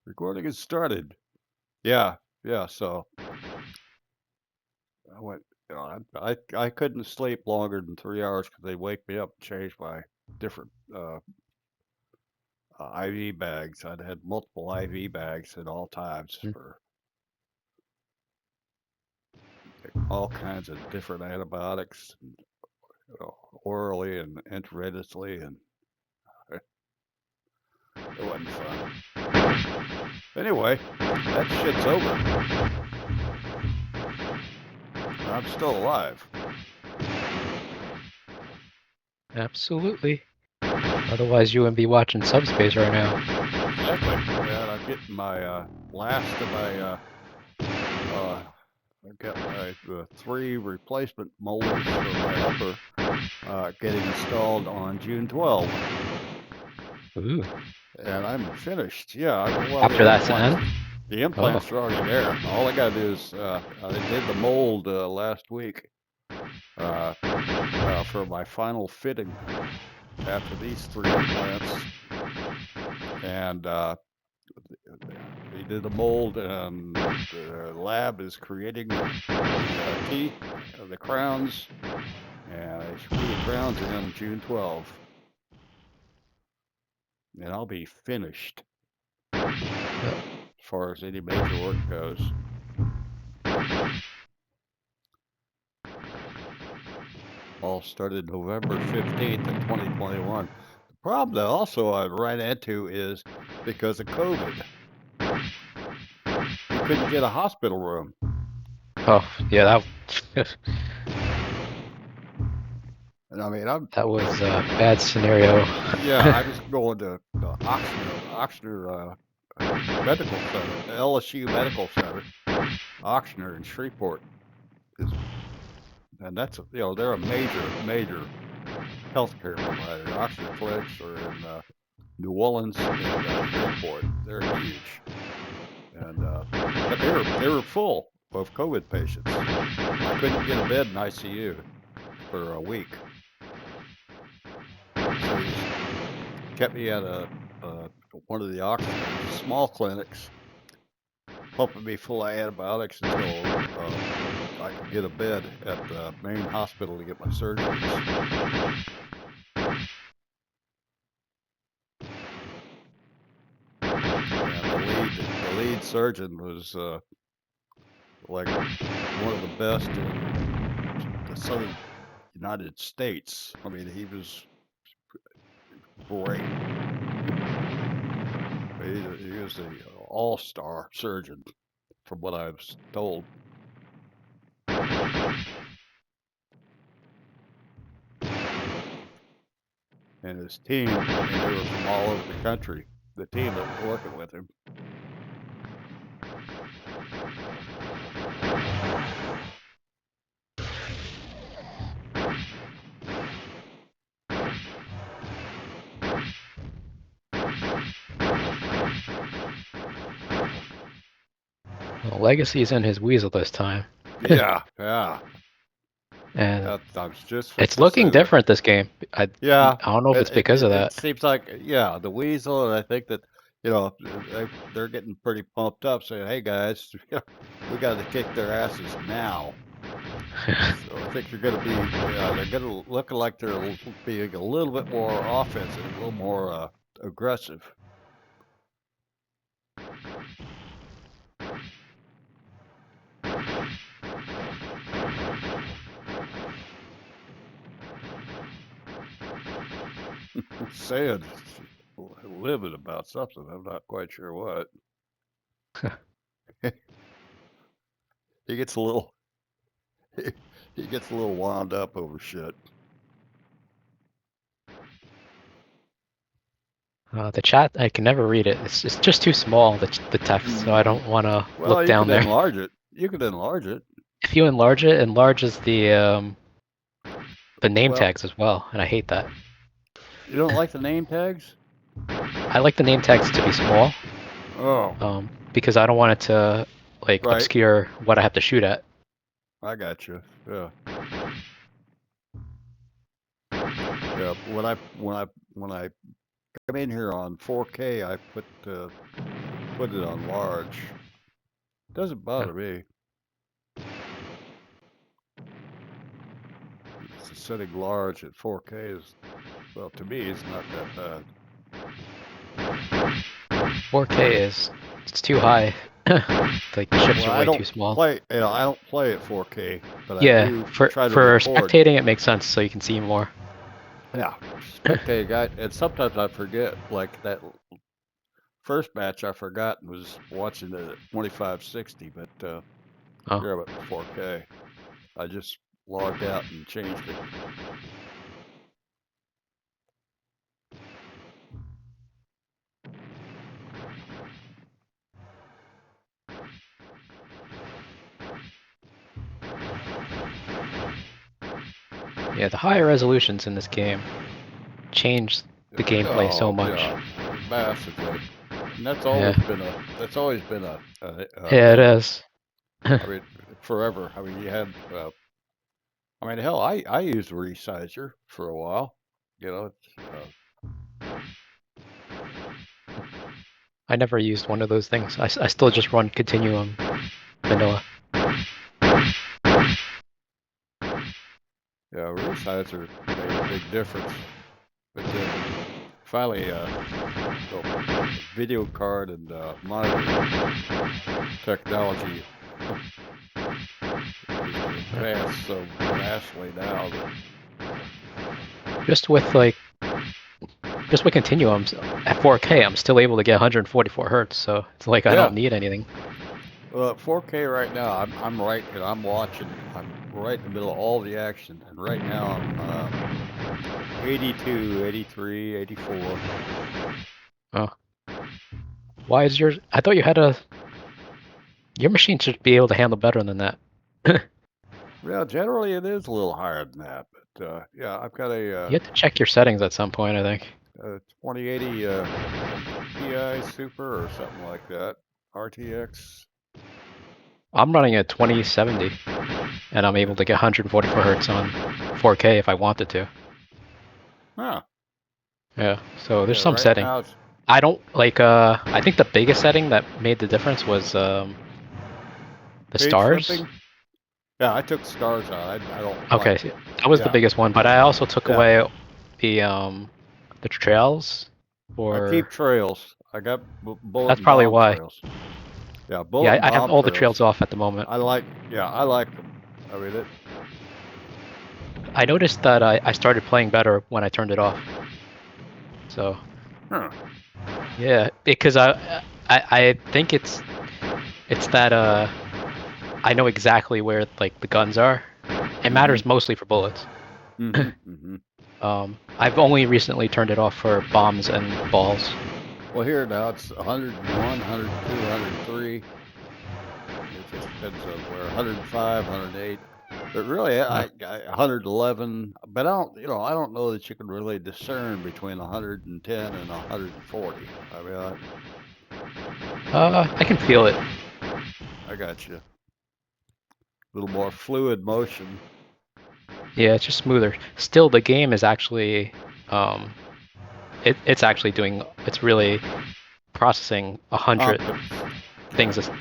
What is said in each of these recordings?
Recording is started. Yeah, yeah. So I went. I couldn't sleep longer than 3 hours because they wake me up and change my different IV bags. I'd had multiple IV bags at all times Mm. for all kinds of different antibiotics, orally and intravenously, and it wasn't fun. Anyway, that shit's over. I'm still alive. Absolutely. Otherwise, you wouldn't be watching Subspace right now. Exactly. And I'm getting my last of my I've got my 3 replacement molars for my upper getting installed on June 12th, Ooh. and I'm finished. Yeah, well, After that's the end? the Oh. implants are already there. All I gotta do is I did the mold last week for my final fitting after these 3 implants, and they did the mold, and the lab is creating the teeth, the crowns, and I screw the crowns in June 12th, and I'll be finished as far as any major work goes. All started November 15th of 2021. The problem that also I ran into is because of COVID. You couldn't get a hospital room. Oh, yeah, And I mean, that was a bad scenario. yeah, I was going to Oxner Medical Center, LSU Medical Center, Oxner in Shreveport, and that's they're a major healthcare provider. Oxner clinics are in New Orleans and Shreveport. They're huge, and but they were full of COVID patients. I couldn't get a bed in ICU for a week, so they just kept me at one of the Oxner small clinics, pumping me full of antibiotics until I could get a bed at the main hospital to get my surgeries. And the lead surgeon was like one of the best in the southern United States. I mean, he was great. He was an all-star surgeon, from what I was told. And his team, I mean, they were from all over the country. The team that was working with him. Well, Legacy's in his weasel this time. Yeah, yeah. And I was just it's fixing to say looking that. different this game. I don't know if it's because of It that. seems like, yeah, the weasel, and I think that, they're getting pretty pumped up, saying, "Hey guys, we got to kick their asses now." So I think they're going to be, they're going to look like they're being a little bit more offensive, a little more aggressive. Saying, living about something. I'm not quite sure what. He gets a little, he gets a little wound up over shit. The chat, I can never read it. It's just too small, the text, so I don't want to Well, look you down could there. enlarge it. You could enlarge it. If you enlarge it, it enlarges the name Well, tags as well, and I hate that. you don't like the name tags? I like the name tags to be small, Oh, because I don't want it to like right. obscure what I have to shoot at. I got you. Yeah. Yeah. When I come in here on 4K, I put put it on large. Doesn't bother me. It's setting large at 4K is, well, to me, it's not that bad. 4K it's too high. Like the ships Well, are I way don't too small. play, I don't play at 4K, but I Yeah, do for try to for record. spectating it makes sense so you can see more. Yeah, spectating. And sometimes I forget, like that first match I forgot and was watching it at 2560, but Oh. here I'm at 4K. I just logged out and changed it. Yeah, the higher resolutions in this game change the gameplay so Oh much. yeah, massively. And that's Yeah. always been a Yeah, it thing. is. I mean, forever. I mean, you had. I mean, hell, I used a resizer for a while. You know, I never used one of those things. I still just run Continuum vanilla. yeah, resizer made a big difference. But then finally, well, video card and monitor technology is advanced so vastly now that Just with Continuums at 4K, I'm still able to get 144 hertz, so it's like I yeah. don't need anything. Well, at 4K right now, I'm right, and I'm watching. I'm right in the middle of all the action, and right now I'm 82, 83, 84. Oh. Why is yours? I thought you had a. Your machine should be able to handle better than that. Well, generally it is a little higher than that, but yeah, I've got You have to check your settings at some point, I think. 2080 Ti Super or something like that. RTX. I'm running at 2070, and I'm able to get 144 hertz on 4K if I wanted to. Huh. Yeah, so Yeah, there's some right setting. now it's I don't like. I think the biggest setting that made the difference was the page stars. flipping. Yeah, I took stars out. I don't like. Okay, so that was the Yeah, biggest one, but I also took yeah. away the trails, I or keep trails. I got bullet that's and probably bomb why. trails. Yeah, Yeah, bullet and I have bomb all the trails. trails off at the moment. I like. Yeah, I like them. I mean it. I noticed that I started playing better when I turned it off. So Huh. yeah, because I think it's that I know exactly where like the guns are. It Mm-hmm. matters mostly for bullets. Mm-hmm. Mm-hmm. I've only recently turned it off for bombs and balls. Well, here now it's 101, 102, 103. It just depends on where 105, 108. But really, Uh, I 111. But I don't, I don't know that you can really discern between 110 and 140. I mean, I can feel it. I got you. A little more fluid motion. Yeah, it's just smoother. Still, the game is actually, um, it's actually doing. It's really processing 100 Comp- things. yeah,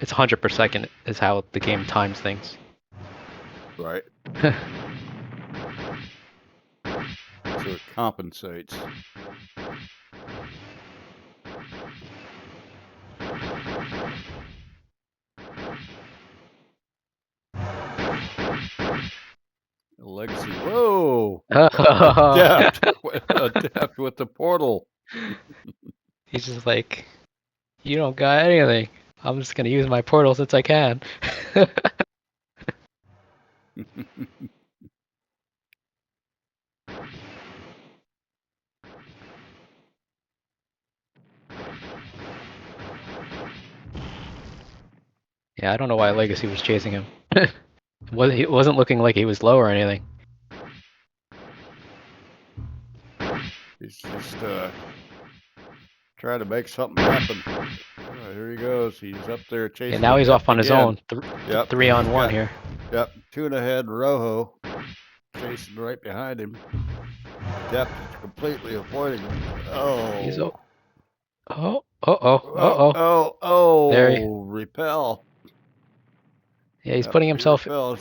It's 100 per second is how the game times things. right. So it compensates. Legacy. Whoa! Adept. Adept with the portal. He's just like, you don't got anything. I'm just gonna use my portal since I can. Yeah, I don't know why Legacy was chasing him. It wasn't looking like he was low or anything. He's just trying to make something happen. Here he goes. He's up there And chasing now he's off Adept on his again. own. Yep, Three and he's on one got here. two and ahead Rojo chasing right behind him. Adept is completely avoiding him. He's Oh, Oh, There, repel. yeah, he's Yep, putting he himself. repels.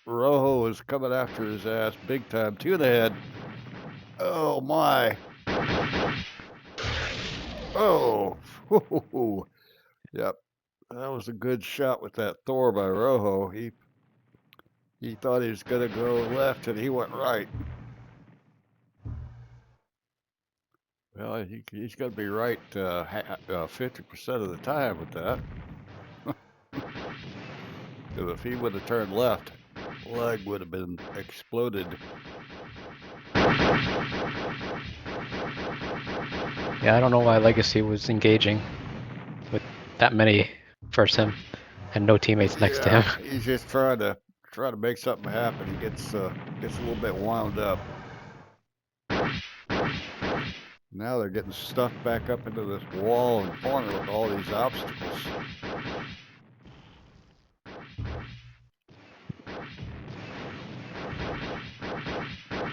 Rojo is coming after his ass big time to the head. Oh my. Oh. Yep. That was a good shot with that Thor by Rojo. He thought he was gonna go left and he went right. Well, he's gonna be right 50% of the time with that. Because if he would have turned left, leg would have been exploded. Yeah, I don't know why Legacy was engaging with that many versus him and no teammates next to him. Yeah, he's just trying to make something happen. He gets a little bit wound up. Now they're getting stuffed back up into this wall and corner with all these obstacles.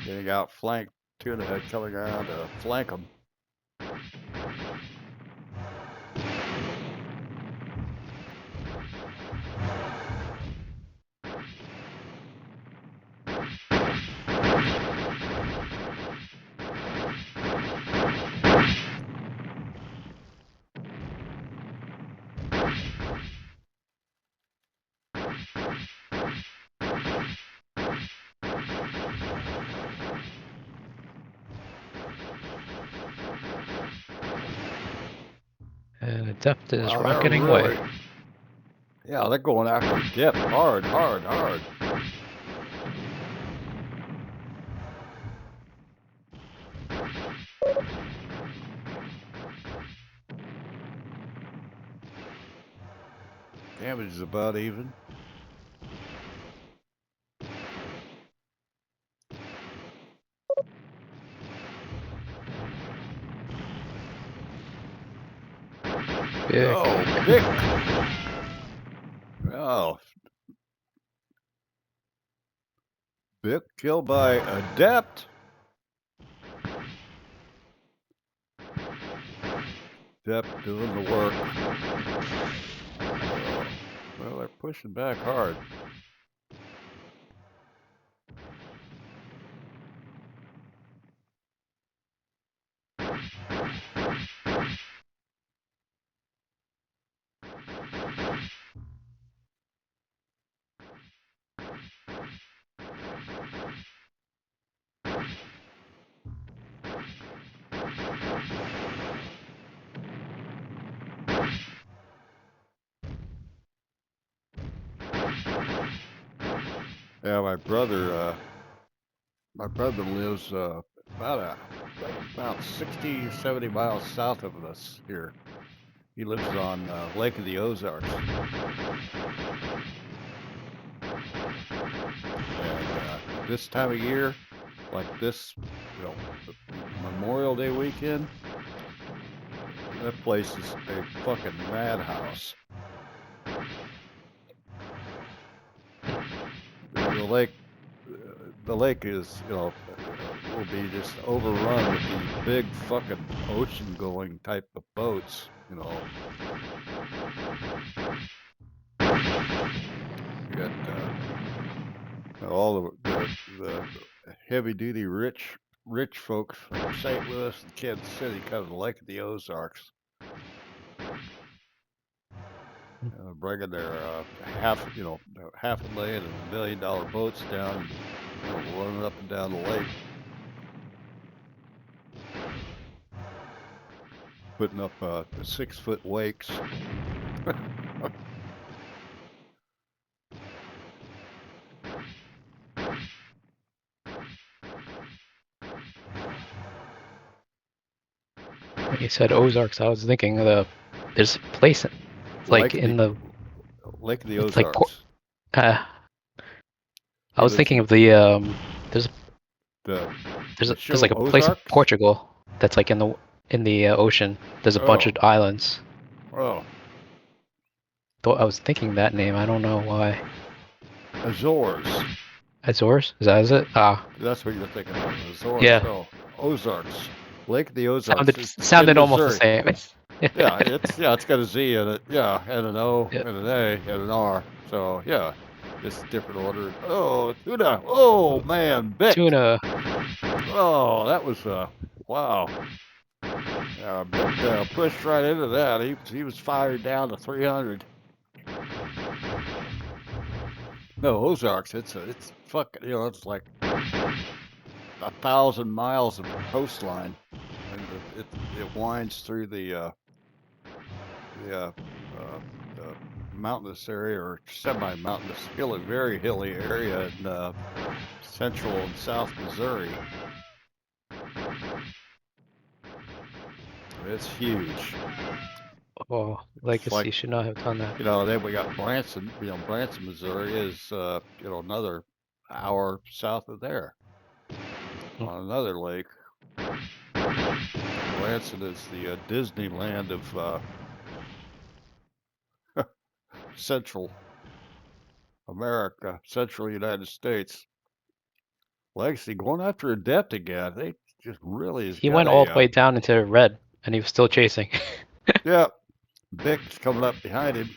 Getting outflanked, Tuna Head coming around to flank them. And Adept is Wow, they're rocketing away. really, yeah, they're going after Dip hard. Damage is about even. Big. Oh, Bick. Oh, Bick killed by Adept. Adept doing the work. Oh, well, they're pushing back hard. Yeah, my brother lives about 60, 70 miles south of us here. He lives on Lake of the Ozarks. And this time of year, like this, Memorial Day weekend, that place is a fucking madhouse. The lake is, will be just overrun with these big fucking ocean going type of boats, You got all the heavy duty rich folks from St. Louis and Kansas City come to the Lake of the Ozarks. Bringing their $500,000 and $1 million boats down, running up and down the lake, putting up 6-foot wakes. When you said Ozarks, I was thinking there's a place like in the Lake of the it's like Ozarks. I He was lives thinking in of the the there's show like a place in Ozarks. Portugal that's like in the ocean. There's a bunch Oh, of islands. oh, Though I was thinking that name. I don't know why. Azores. Azores? Is it? Ah, That's what you're thinking of. Azores. yeah. No, Ozarks. Lake of the Ozarks. Sounded It's in sounded almost the Missouri. same. Yeah, it's got a Z in it. Yeah, and an O Yep. and an A and an R. So yeah, just different order. Oh, tuna. Oh man, Bick. Tuna. Oh, that was wow. Yeah, Bick pushed right into that. He was fired down to 300. No, Ozarks. It's fucking. It's like 1,000 miles of coastline, and it winds through the mountainous area or semi-mountainous, very hilly area in central and south Missouri. It's huge. Oh, It's like Legacy should not have done that. then we got Branson. Branson, Missouri is another hour south of there Mm. on another lake. Branson is the Disneyland of Central America, Central United States. Legacy going after a depth again. They just really has He got went all the a way down into red, and he was still chasing. yeah. Bick's coming up behind him.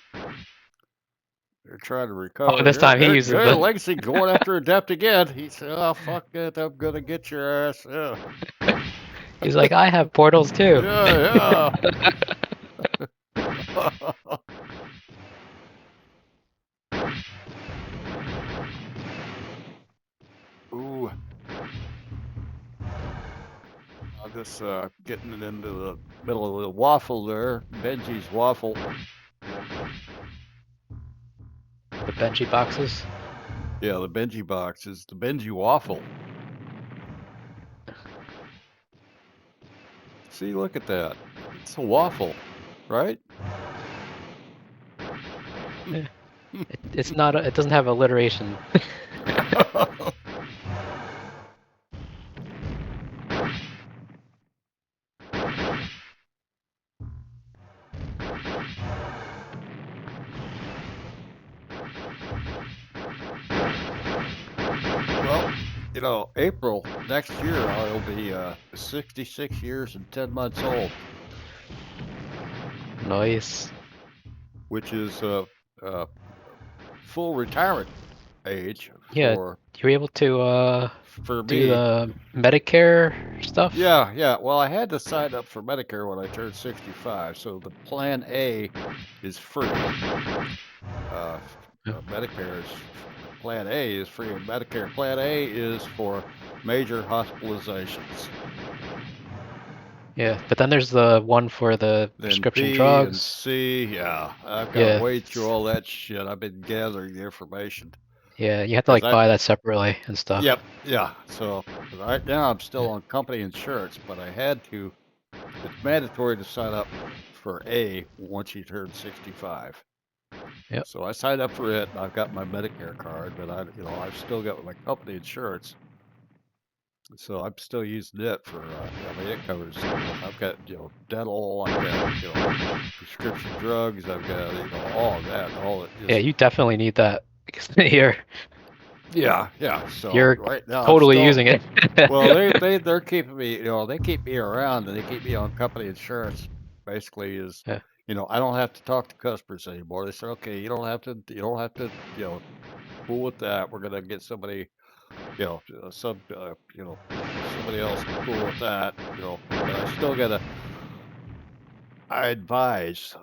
They're trying to Oh, recover. this time he uses Here, the. Legacy going after a depth again. He said, "Oh fuck it, I'm gonna get your ass." Yeah, He's like, I have portals too. yeah, yeah. Ooh, I'm just getting it into the middle of the waffle there. Benji's waffle. The Benji boxes. Yeah, the Benji box is the Benji waffle. See, look at that. It's a waffle, right? Yeah. It's not. It doesn't have alliteration. Well, April next year I'll be 66 years and 10 months old, Nice. which is uh, full retirement age Yeah, you're able to for do me. the Medicare stuff. Yeah, yeah. Well, I had to sign up for Medicare when I turned 65, so the Plan A is free. Uh, Yeah. Medicare is Plan A is free, and Medicare Plan A is for major hospitalizations. Yeah, but then there's the one for the Then prescription B and drugs. C, yeah, I've got to Yeah, wade through all that shit. I've been gathering the information yeah, you have to because like buy that separately and stuff. yep, yeah. So right now I'm still Yeah, on company insurance, but I had to. It's mandatory to sign up for A once you turn 65. yep, So I signed up for it, and I've got my Medicare card, but I've still got my company insurance, so I'm still using it for. I mean, it covers. I've got dental, I've got prescription drugs, I've got all of that, all it yeah. just. You definitely need that because Yeah, yeah. So you're right now I'm totally still. using it. Well, they're keeping me. They keep me around, and they keep me on company insurance. Basically, is Yeah, I don't have to talk to customers anymore. They said, okay, fool with that. We're gonna get somebody, somebody else to fool with that. But I still gotta. I advise.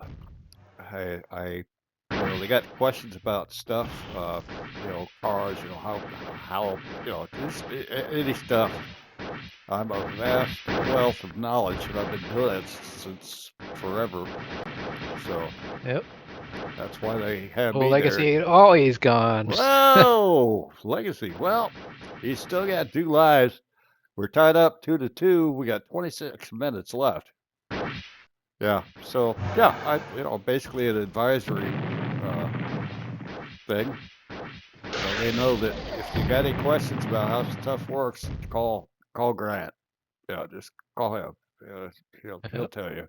I they got questions about stuff, cars, just any stuff. I'm a vast wealth of knowledge, and I've been doing it since forever. So yep. that's why they have Oh, me there. legacy always gone. Whoa, legacy. Well, he's still got 2 lives. We're tied up 2-2. We got 26 minutes left. Yeah. So yeah, basically an advisory uh, thing. They know that if you got any questions about how stuff works, call Grant. Yeah, just call him. Uh, he'll Yep. tell you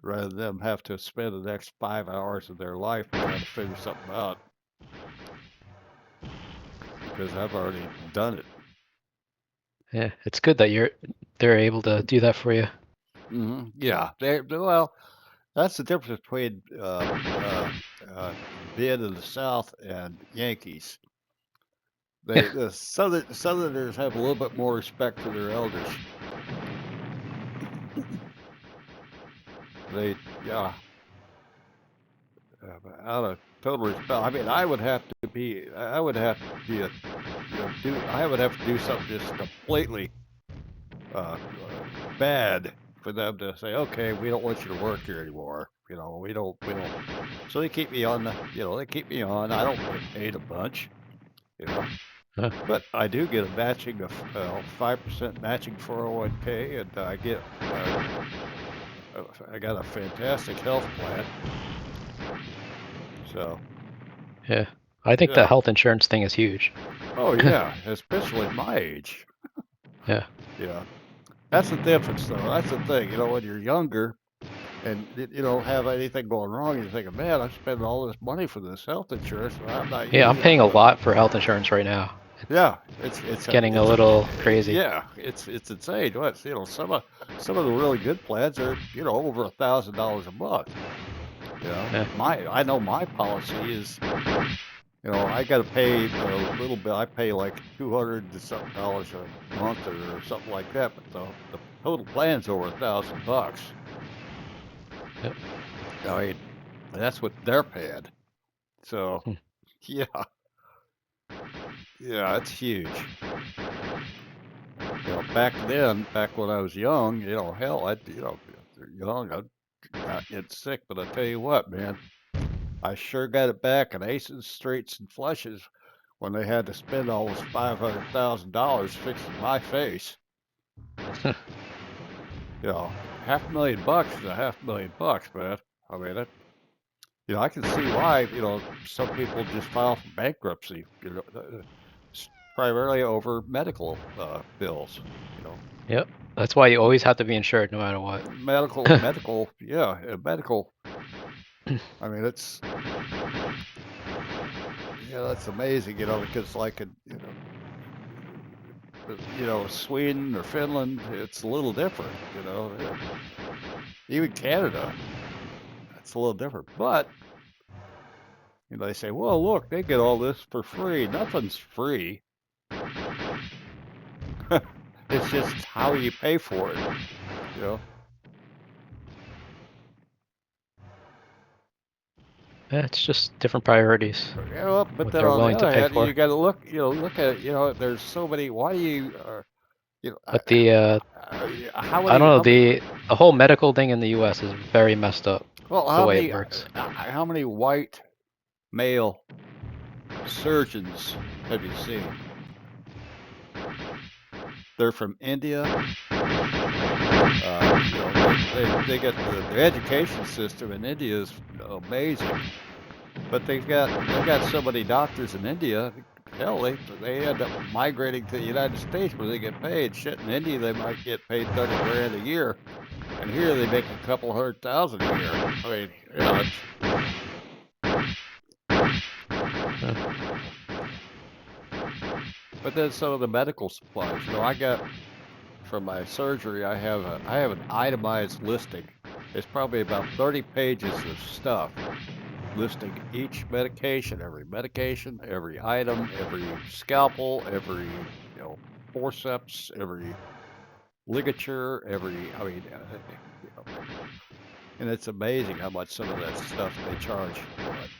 rather than them have to spend the next 5 hours of their life trying to figure something out because I've already done it. Yeah, it's good that they're able to do that for you. Yeah. Well, that's the difference between being in the South and Yankees. The Southerners have a little bit more respect for their elders. They, yeah, out of total respect. I mean, I would have to be, I would have to be a, I would have to do something just completely bad for them to say, okay, we don't want you to work here anymore. We don't. So they keep me on they keep me on. I don't get paid a bunch, you know, but I do get a matching of 5% matching 401k, and I got a fantastic health plan. So Yeah. I think the yeah. health insurance thing is huge. Oh yeah, especially my age. Yeah. Yeah. That's the difference, though. That's the thing. When you're younger and you don't have anything going wrong, you're thinking, man, I'm spending all this money for this health insurance and I'm not Yeah, I'm using it. paying a But lot for health insurance right now. yeah, Getting a little crazy. yeah, it's insane. What some of the really good plans are over $1,000 a month. Yeah. I know my policy is I got to pay a little bit. I pay like 200 to something dollars a month or something like that, but the total plan's over $1,000. Yep. I mean, that's what they're paying. So, Hmm. yeah, yeah, it's huge. Back then, back when I was young, hell, young, I'd not get sick, but I tell you what, man, I sure got it back in aces, straights, and flushes when they had to spend almost $500,000 fixing my face. $500,000 is $500,000, man. I mean, I can see why, some people just file for bankruptcy, primarily over medical bills, you know. Yep. That's why you always have to be insured no matter what. Yeah, medical. I mean, that's amazing, because like in, Sweden or Finland, it's a little different, even Canada, it's a little different. But they say, well, look, they get all this for free. Nothing's free. It's just how you pay for it, you know. Yeah, it's just different priorities, Yeah, well, but what then they're on the willing to other pay hand, for. you got to look at, there's so many. Why do you, you know, But I don't know, the whole medical thing in the US is very messed up, well, the way it works. how many white male surgeons have you seen? They're from India. They get the education system in India is amazing, but they got so many doctors in India. Hell, they end up migrating to the United States where they get paid. Shit, in India they might get paid 30 grand a year, and here they make a couple 100,000 a year. I mean, but then some of the medical supplies. I got from my surgery. I have an itemized listing. It's probably about 30 pages of stuff listing each medication, every item, every scalpel, every forceps, every ligature, I mean, and it's amazing how much some of that stuff they charge for it.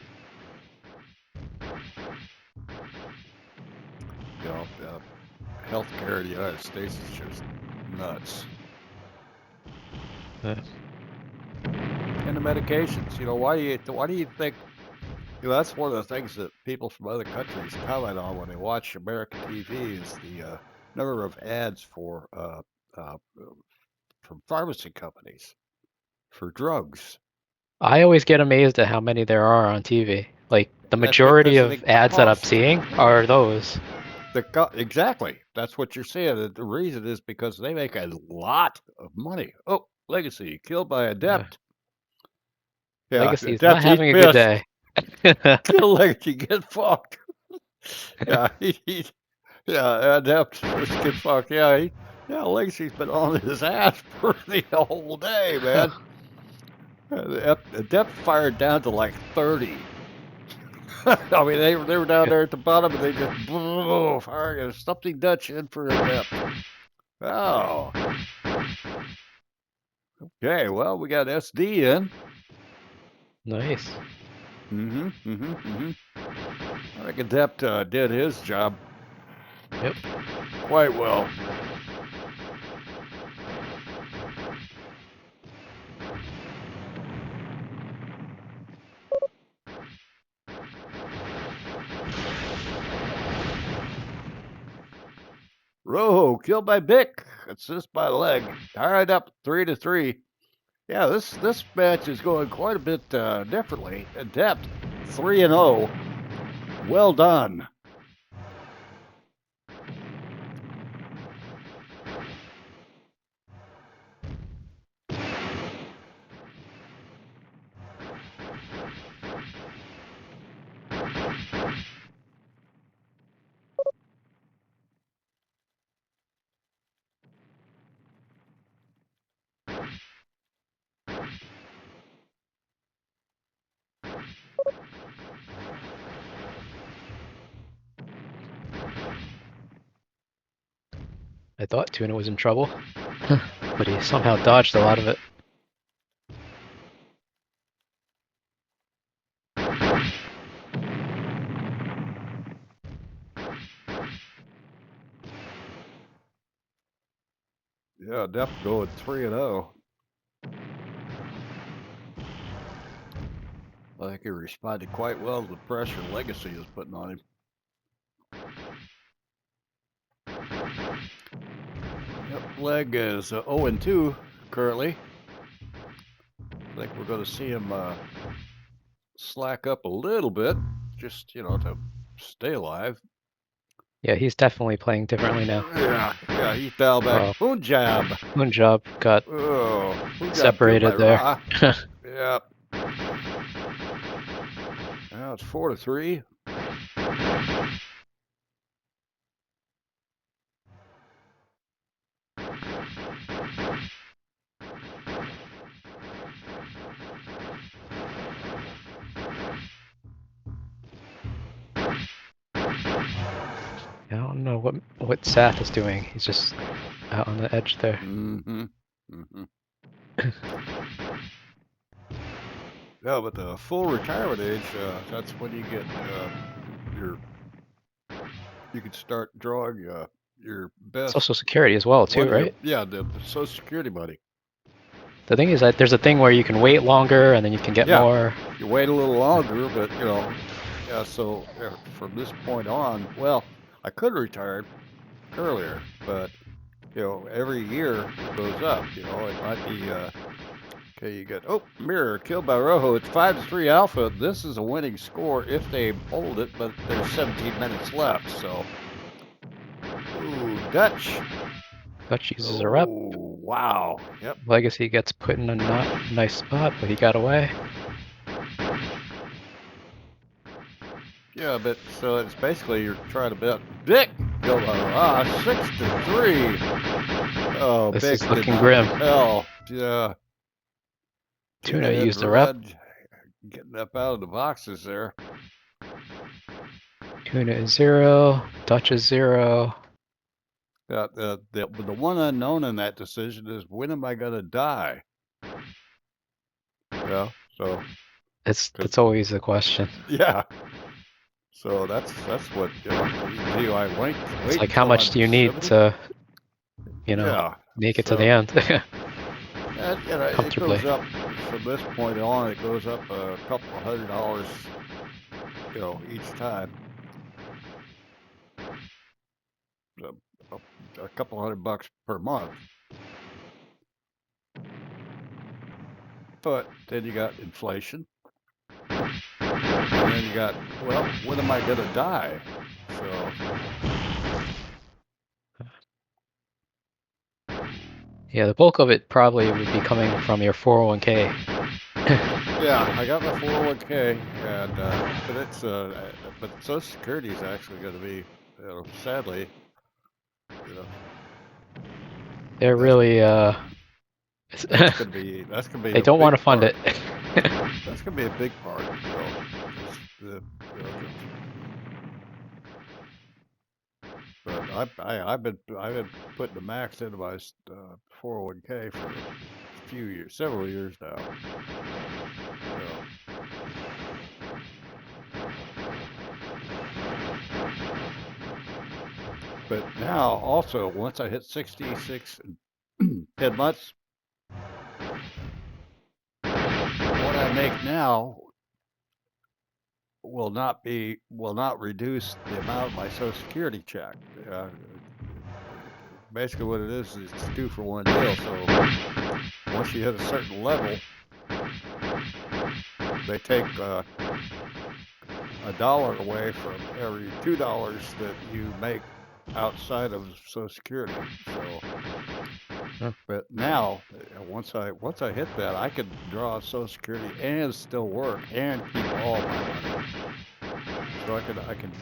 Healthcare in the United States is just nuts. Yeah. And the medications, why do you think? That's one of the things that people from other countries comment on when they watch American TV is the number of ads uh, from pharmacy companies for drugs. I always get amazed at how many there are on TV. Like, the That's majority because of it ads that I'm costs seeing are those. exactly. That's what you're saying. The reason is because they make a lot of money. Oh, Legacy killed by Yeah. Adept. Yeah, Legacy is not Adept eat having a good fish. day. Kill Legacy, get fucked. Yeah, yeah, Adept, let's get fucked. Yeah, Yeah, Legacy's been on his ass for the whole day, man. The depth fired down to like 30. I mean, they were down there at the bottom, and they just firing a something Dutch in for a depth. Oh. Okay, well, we got SD in. Nice. I think Adept did his job Yep. quite well. Rojo killed by Bick. Assist by Leg. Tied up 3-3. Yeah, this match is going quite a bit differently. Adept 3-0. Well done. I thought Tuna was in trouble, but he somehow dodged a lot of it. Yeah, Adept going 3-0. I think he responded quite well to the pressure Legacy is putting on him. Yep, Leg is 0-2 currently. I think we're going to see him slack up a little bit, just, to stay alive. Yeah, he's definitely playing differently now. Yeah, he's dialed back. Punjab. Punjab got Punjab separated there. Yep. Now it's 4-3. I don't know what Sath is doing. He's just out on the edge there. Yeah, but the full retirement age, that's when you get you can start drawing your best. Social Security as well, too, right? The Social Security money. The thing is that there's a thing where you can wait longer and then you can get more. You wait a little longer, but yeah. So from this point on, well, I could have retired earlier, but every year it goes up. It might be okay. You get Mirror killed by Rojo. It's 5-3 Alpha. This is a winning score if they hold it, but there's 17 minutes left. So, ooh, Dutch. Dutch uses a rep. Wow. Yep. Legacy gets put in a not nice spot, but he got away. Yeah, but so it's basically you're trying to bet Bick killed by 6-3. Oh, This Bick is did looking not grim. repel. Yeah. Tuna used a rep. Getting up out of the boxes there. Tuna is 0. Dutch is 0. The one unknown in that decision is when am I gonna die? Yeah, so that's always the question. Yeah. So that's what do I wait? It's like how much do you need 70? to make it to the end? And, it goes up from this point on. It goes up a couple of $100, each time. A couple $100 per month. But then you got inflation. And then you got, well, when am I going to die? So. Yeah, the bulk of it probably would be coming from your 401k. Yeah, I got my 401k, and but Social Security is actually going to be, sadly, They're That's really that's gonna be they a don't want big to fund part. it. That's gonna be a big part. Is the but I've been putting the max into my 401k for a few years, several years now. So, but now also once I hit 66 and 10 months, what I make now will not reduce the amount of my Social Security check. Basically, what it is it's 2-for-1 deal. So once you hit a certain level, they take $1 away from every $2 that you make outside of Social Security. So, but now once I hit that, I could draw Social Security and still work and keep all my money. So I could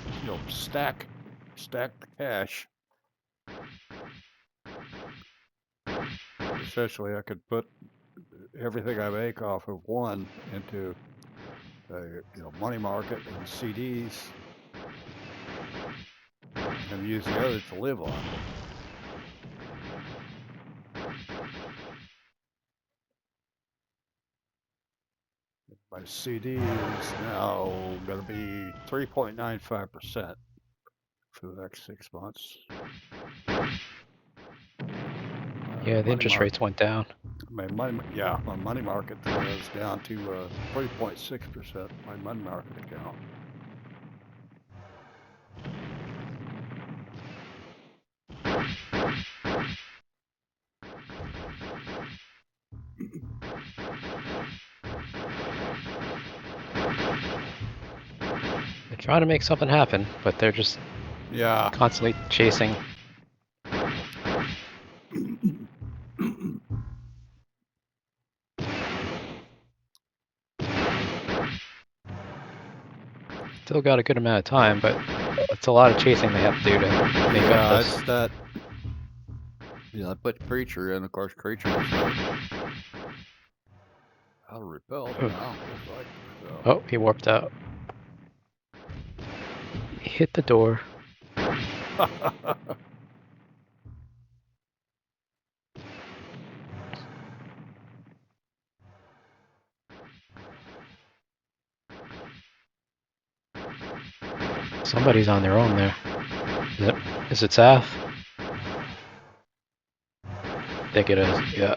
stack the cash. Essentially, I could put everything I make off of one into a money market and CDs, and use the other to live on. My CD is now going to be 3.95% for the next 6 months. Yeah, the interest rates went down. My money market is down to 3.6%. My money market account. They're trying to make something happen, but they're just constantly chasing. Still got a good amount of time, but it's a lot of chasing they have to do to make up this. It's that. I put Creature in. Of course, Creature is out of repelled now. Looks like. So. Oh, he warped out. He hit the door. Somebody's on their own there. Is it Saf? I think it is, yeah.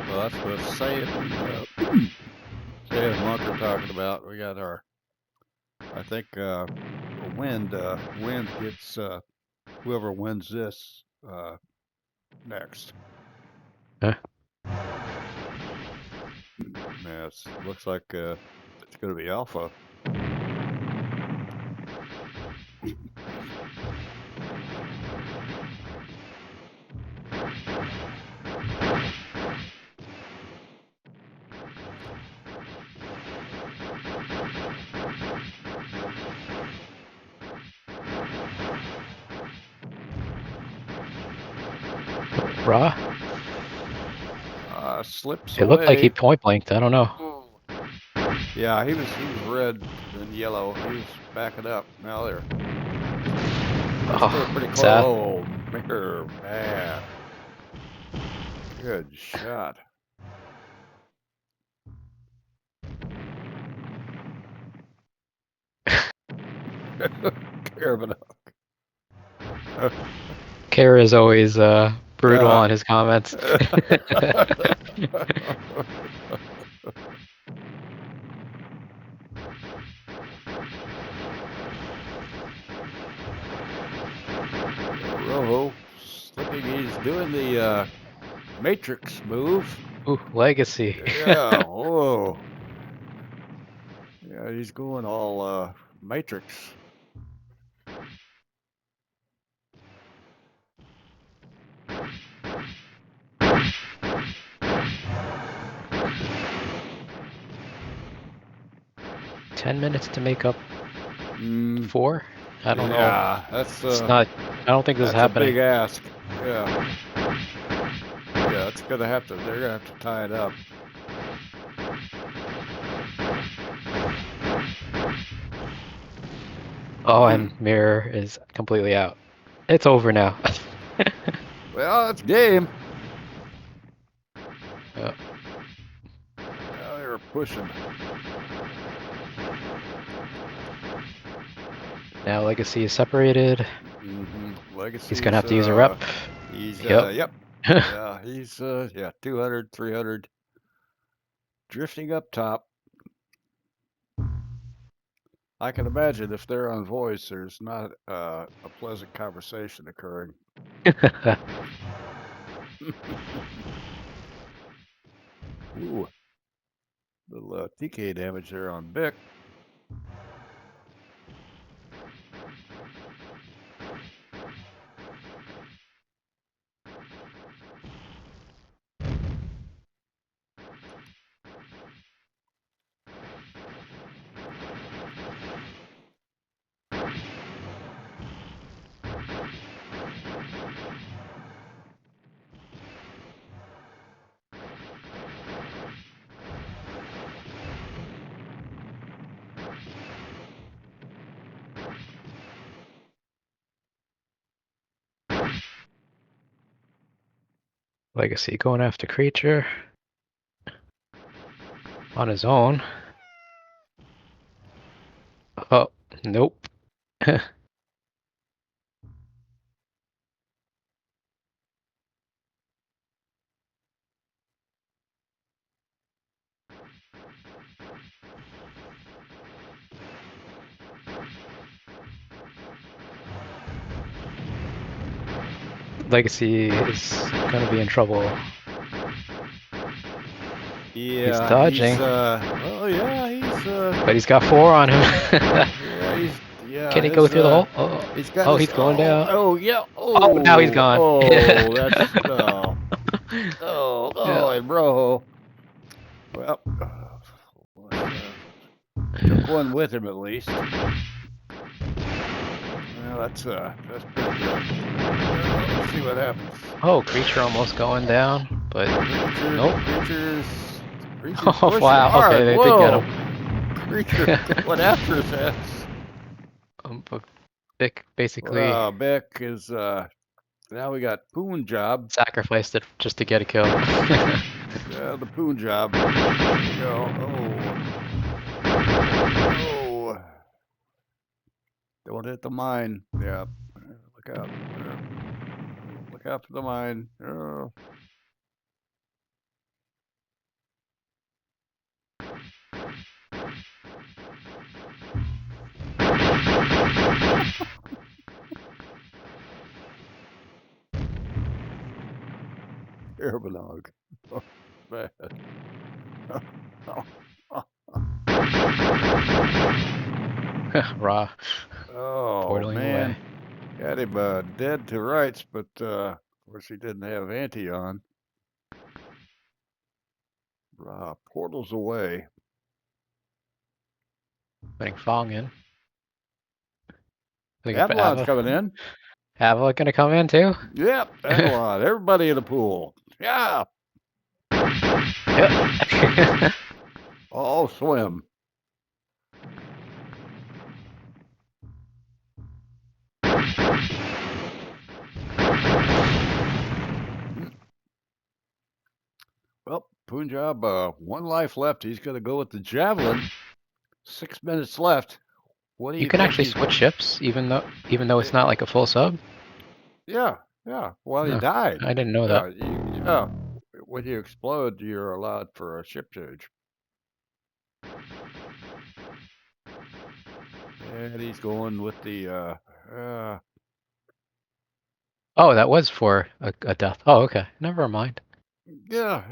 Well, that's what Say and Monk are talking about. We got our, I think, Wind gets whoever wins this next. Huh? Yeah, it looks like it's going to be Alpha. Raw? Slips It looked like he away. point blanked. I don't know. Yeah, he was red then yellow. He was backing up. Now they're still pretty close. Saf. Oh, man. Good shot. Caravan. Kara is always brutal on his comments. Rojo slipping. He's doing the Matrix move. Ooh, legacy. Yeah. Oh. Yeah, he's going all Matrix. $10 minutes to make up 4? I don't know. Yeah, that's It's not. I don't think this is that's a happening. big ask. Yeah. Yeah, it's gonna have to. They're gonna have to tie it up. Oh, and Mirror is completely out. It's over now. Well, it's game. Uh, Now they're pushing. Now Legacy is separated. He's gonna Legacy's have to use a rep. he's Yep. yep. Yeah, he's yeah, 200, 300 drifting up top. I can imagine if they're on voice, there's not a pleasant conversation occurring. Ooh, little TK damage there on Bick. Legacy going after Creature on his own. Oh, nope. Legacy is gonna be in trouble. He's Yeah, dodging, well, yeah, but he's got 4 on him. yeah, Can he go through the hole? he's got Oh, his, he's going down. yeah, Oh, now he's gone. that's, Yeah. and bro. Well, took one with him at least. Well, that's pretty good. Let's see what happens. Oh, Creature almost going down, but nope. Creature's Oh, pushing wow. Okay, hard. they did get Whoa, him. Creature going after his ass. But Vic basically Well, Beck is now we got Poon Job. sacrificed it just to get a kill. Yeah, the Poon Job. There we go. Oh, don't hit the mine. Yeah, look out. Look out for the mine. Oh. Airbanog. Oh, bad. Raw. Oh Portaling man, away. had him dead to rights, but of course he didn't have anti on. Portals away. Putting Fong in. Looking for Avalon's Ava. coming in. Ava gonna come in too? Yep, Avalon. Everybody in the pool. Yeah. Yep. All swim. Well, Punjab, one life left. He's going to go with the javelin. 6 minutes left. What do You you can think actually he's? switch ships even though it's Eh, not like a full sub. yeah, yeah. Well, he No, died. I didn't know that. Yeah. When you explode, you're allowed for a ship change. And he's going with the Oh, that was for a death. Oh, okay. Never mind. yeah.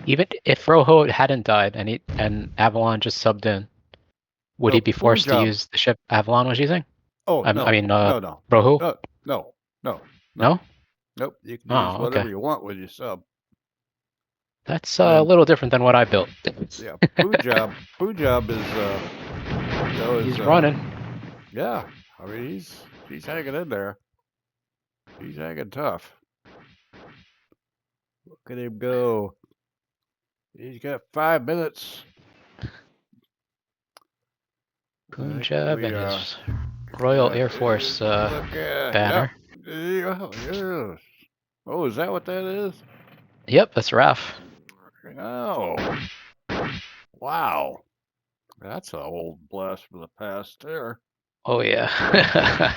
Even if Rojo hadn't died and Avalon just subbed in, would No, he be forced to Punjab. use the ship Avalon was using? Oh I no, mean, no, no, no, Rojo? no, no, no, no. No? Nope. You can use Oh, whatever okay. you want when you sub. That's And a then little different than what I built. yeah, Punjab is He's running. yeah. I mean he's hanging in there. He's hanging tough. Look at him go. He's got 5 minutes. I think Punjab we and his Royal Air Force look yep. banner. Yeah. Oh, is that what that is? Yep, that's Raf. Oh, wow. That's an old blast from the past there. Oh yeah.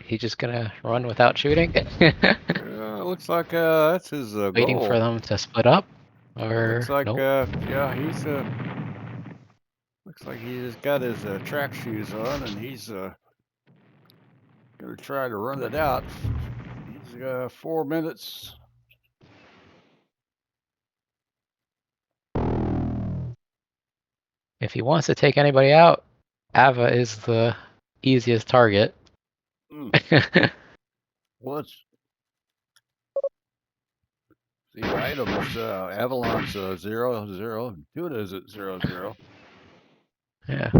He just gonna run without shooting? Looks like that's his Waiting for goal. them to split up? Looks Or like nope. yeah, he's looks like he just got his track shoes on and he's gonna try to run it out. He's 4 minutes. If he wants to take anybody out, Ava is the easiest target. Mm. What's the items? Avalon's 0, 0. Tuna's at 0, 0. Yeah.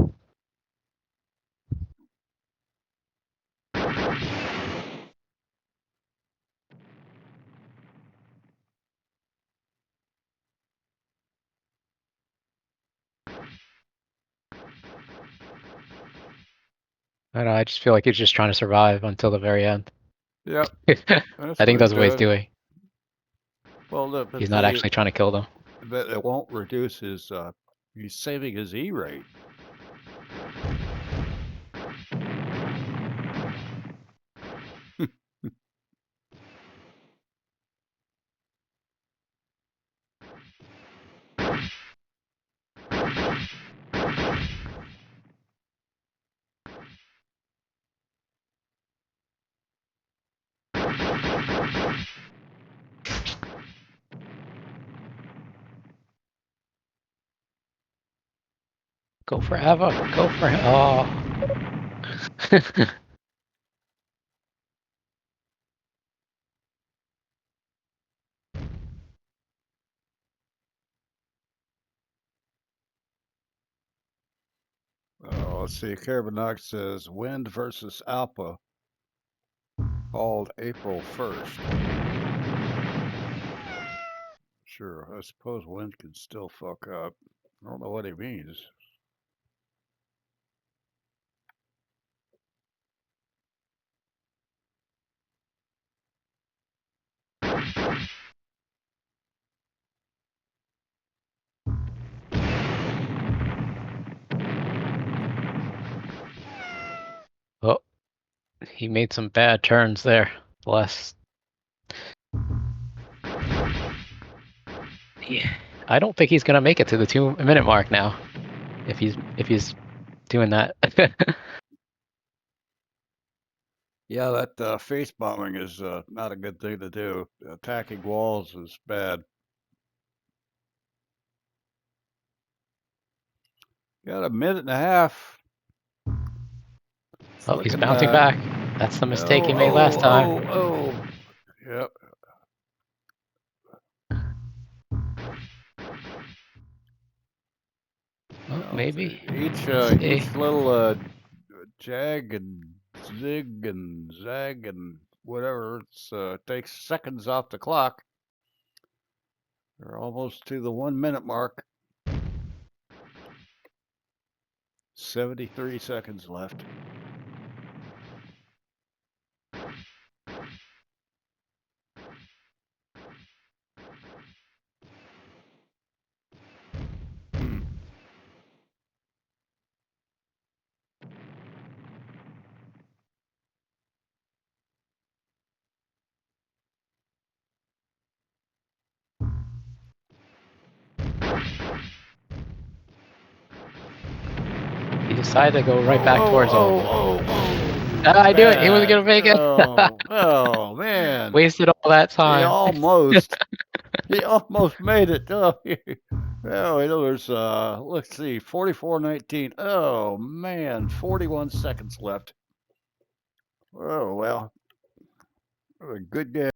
I don't know, I just feel like he's just trying to survive until the very end. Yep, I that's think what he's that's what he's doing. doing. Well, but He's not actually trying to kill them. but it won't reduce his. He's saving his E rate. Go for Ava. Go for him. Oh. Let's see. Carbonite says wind versus Alpha called April 1st. Sure, I suppose wind can still fuck up. I don't know what he means. Oh, he made some bad turns there. Last. Yeah. I don't think he's gonna make it to the 2-minute mark now. If he's doing that. Yeah, that face bombing is not a good thing to do. Attacking walls is bad. Got a minute and a half. It's Oh, he's looking bouncing back. That's the mistake he made last time. oh. Yep. Oh, Well, maybe. Let's see. each little jag and zig and zag and whatever it's takes seconds off the clock. We're almost to the 1 minute mark. 73 seconds left. He decided to go right back towards all of them. Oh. I knew it. He wasn't Bad. gonna make it. Oh, man. Wasted all that He time. almost. He almost made it. Oh, there's, let's see, 44-19. Oh, man, 41 seconds left. Oh, well, a good game.